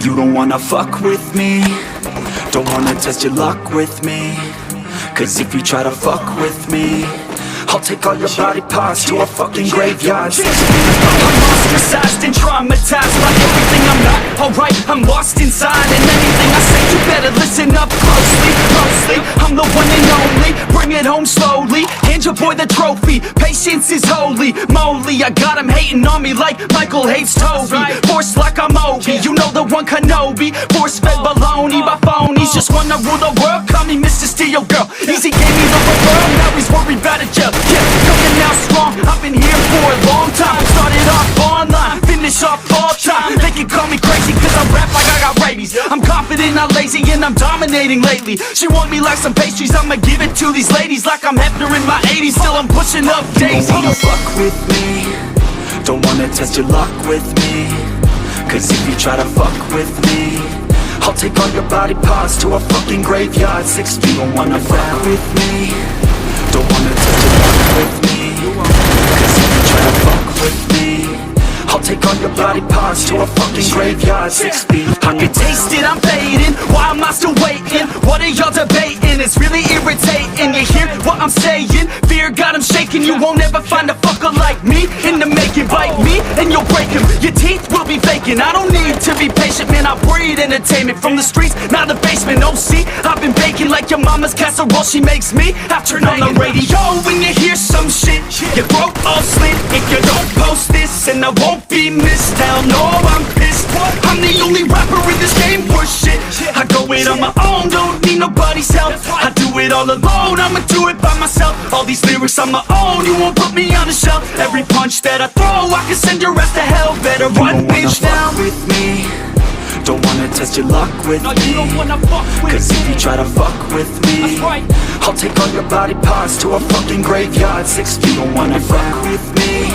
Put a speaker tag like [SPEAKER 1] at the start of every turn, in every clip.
[SPEAKER 1] You don't wanna fuck with me, don't wanna test your luck with me. Cause if you try to fuck with me, I'll take all your body parts to a fucking graveyard. I'm ostracized and traumatized by everything I'm not alright, I'm lost inside. And anything I say, you better listen up closely. Mostly, I'm the one and only. Bring it home slowly, hand your boy the trophy. Patience is holy moly. I got him hating on me like Michael hates Toby. Force like I'm Obi, you know the one Kenobi. Force fed baloney by phonies, just wanna rule the world. Call me Mr. Steel Girl, easy gave me the referral. Now he's worried about a jail. Yeah, coming out strong, I've been here for a long time. Started off online, finish off all time. They can call me crazy cause I rap like I got rabies. I'm confident, not lazy, and I'm dominating lately. She want me like some pastries, I'ma give it to these ladies. Like I'm Hefner in my 80s, still I'm pushing up daisies. Don't wanna fuck with me, don't wanna test your luck with me. Cause if you try to fuck with me, I'll take all your body parts to a fucking graveyard. 6 feet, don't wanna fuck with me, don't wanna touch your luck with me. Cause if you try to fuck with me, I'll take all your body parts to a fucking graveyard. 6 feet. I can taste it, I'm fading. Why am I still waiting? What are y'all debating? It's really irritating. You hear what I'm saying? Fear got him shaking. You won't ever find a fucker like me in the making. Bite me and you'll break him. Your teeth will be vacant. I don't need to be patient, man. I breed entertainment from the streets, not the basement. Oh, see, I've been baking like your mama's casserole. She makes me. I turn on the radio when you hear some shit. Your throat all slit if you don't post this, and I won't be missed. Hell no, I'm pissed. I'm the only rapper in this game for shit. I go it on my own, don't need nobody's help. I do it all alone, I'ma do it by myself. All these lyrics on my own, you won't put me on the shelf. Every punch that I throw, I can send your ass to hell. Better run, bitch, down with me. Don't wanna test your luck with me. Cause if you try to fuck with me, I'll take all your body parts to a fucking graveyard. 6 feet, don't wanna fuck with me,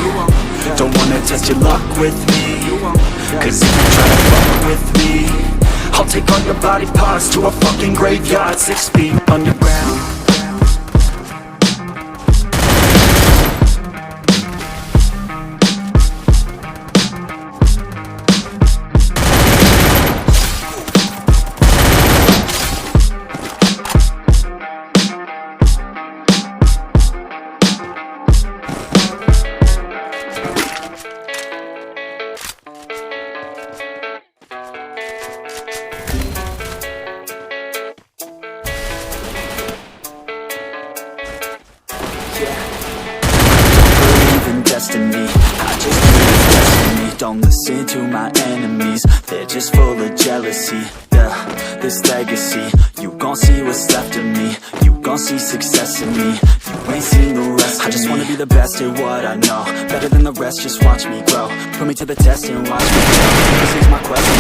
[SPEAKER 1] don't wanna test your luck with me. Cause if you try to fuck with me, I'll take all your body parts to a fucking graveyard. 6 feet underground. Destiny, I just believe it's destiny. Don't listen to my enemies, they're just full of jealousy. Yeah, this legacy, you gon' see what's left of me. You gon' see success in me, you ain't seen the rest of me. I just wanna be the best at what I know, better than the rest, just watch me grow. Put me to the test and watch me grow. This is my question.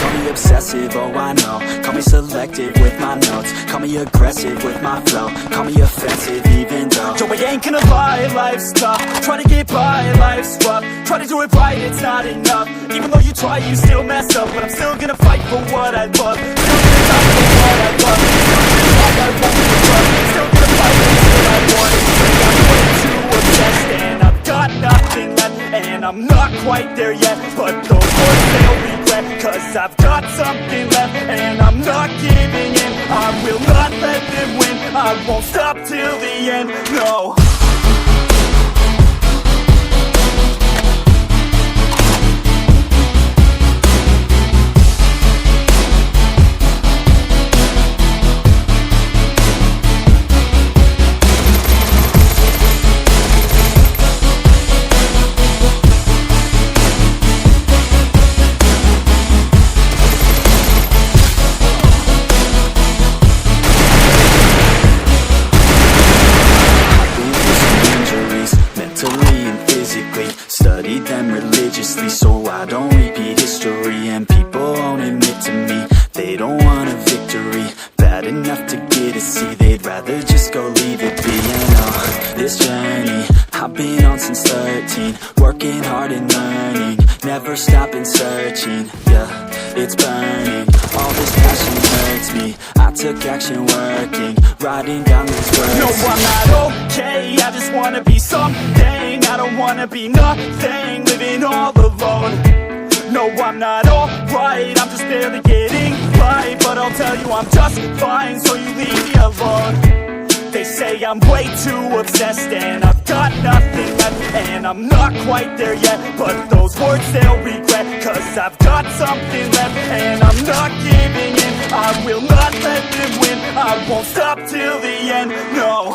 [SPEAKER 1] Call me obsessive, oh I know. Call me selective with my notes. Call me aggressive with my flow. Call me offensive even though Joe, I ain't gonna lie, life's tough. Try to get by, life's rough. Try to do it right, it's not enough. Even though you try, you still mess up. But I'm still gonna fight for what I love. Still gonna die for what I love. Still gonna fight until I want it. I'm way too obsessed and I've got nothing left. And I'm not quite there yet, but those words they'll regret. Cause I've got something left and I'm not giving in. I will not let them win, I won't stop till the end, no. Studied them religiously so I don't repeat history. And people won't admit to me they don't want a victory. Bad enough to get a C, they'd rather just go leave it be. And this journey I've been on since 13, working hard and learning, never stopping searching. Yeah, it's burning, all this passion hurts me. I took action working, writing down these words. No, I'm not okay, I just wanna be something. I don't wanna be nothing, living all alone. No, No, I'm not alright, I'm just barely getting by. But I'll tell you I'm just fine, so you leave me alone. They say I'm way too obsessed and I've got nothing left, and I'm not quite there yet, but those words they'll regret, cause I've got something left and I'm not giving in. I will not let them win, I won't stop till the end, no.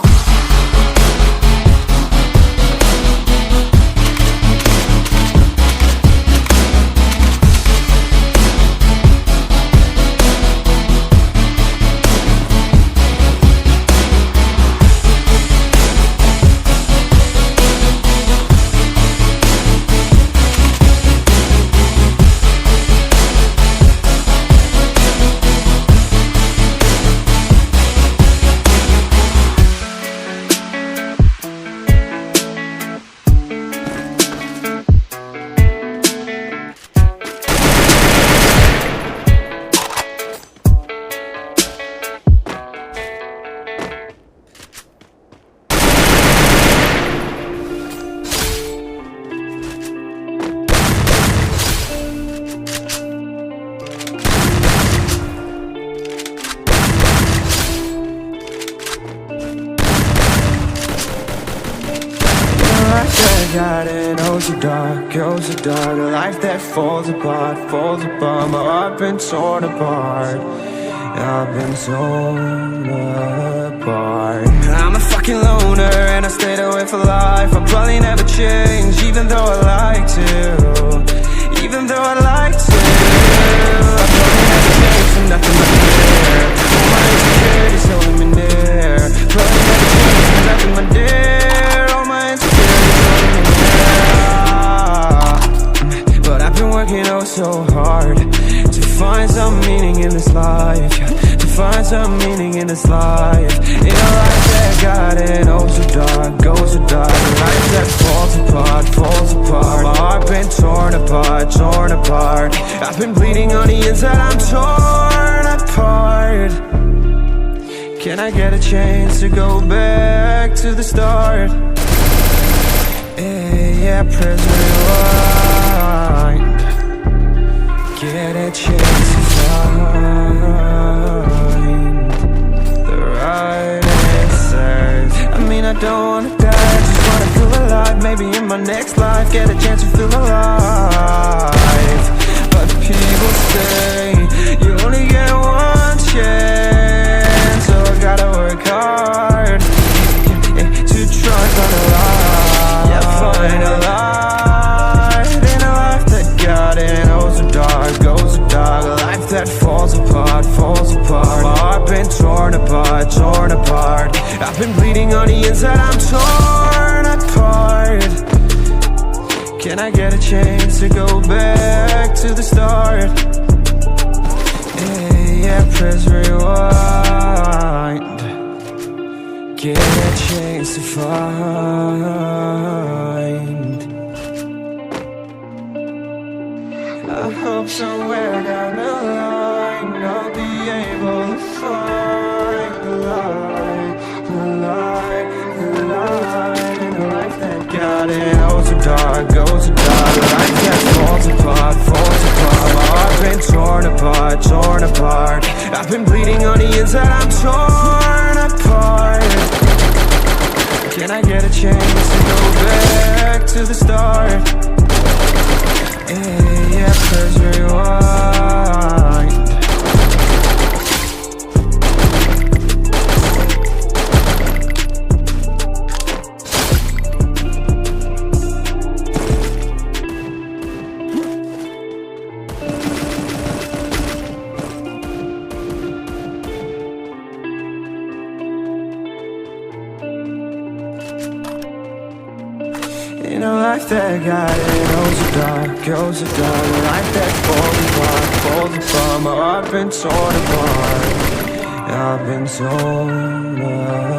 [SPEAKER 2] God, it oh so dark, oh so dark. A life that falls apart, falls apart. My heart been torn apart, I've been torn apart. I'm a fucking loner and I stayed away for life. I'll probably never change, even though I like to. Even though I like to, I'll probably never change for nothing but fear. All my insecurities holding me near. Probably never change for nothing but dear. All my insecurities holding me near. But I've been working oh so hard to find some meaning in this life, to find some meaning in this life. In a life that got it oh so dark, goes so dark. A life that falls apart, falls apart. My heart been torn apart, torn apart. I've been bleeding on the inside, I'm torn apart. Can I get a chance to go back to the start? Yeah, press rewind. Get a chance to find the right answers. I mean, I don't wanna die, I just wanna feel alive. Maybe in my next life, get a chance to feel alive. But people say you only get one chance, so I gotta work hard to try and find a light. Yeah, find a light in a life that got it oh so dark, goes so dark. A life that falls apart, falls apart. My heart been torn apart, torn apart. I've been bleeding on the inside, I'm torn apart. Can I get a chance to go back to the start? Yeah, press rewind. Get a chance to find. I hope somewhere down the line I'll be able to find the light, the light, the light. In a life that got it oh so dark, goes so dark. A life that falls apart, falls apart. My heart been torn apart, torn apart. I've been bleeding on the inside, I'm torn apart. Can I get a chance to go back to the start? Yeah, press rewind. In a life that got it oh so dark, goes so dark. A life that falls apart, falls apart. My heart been torn apart, I've been torn apart.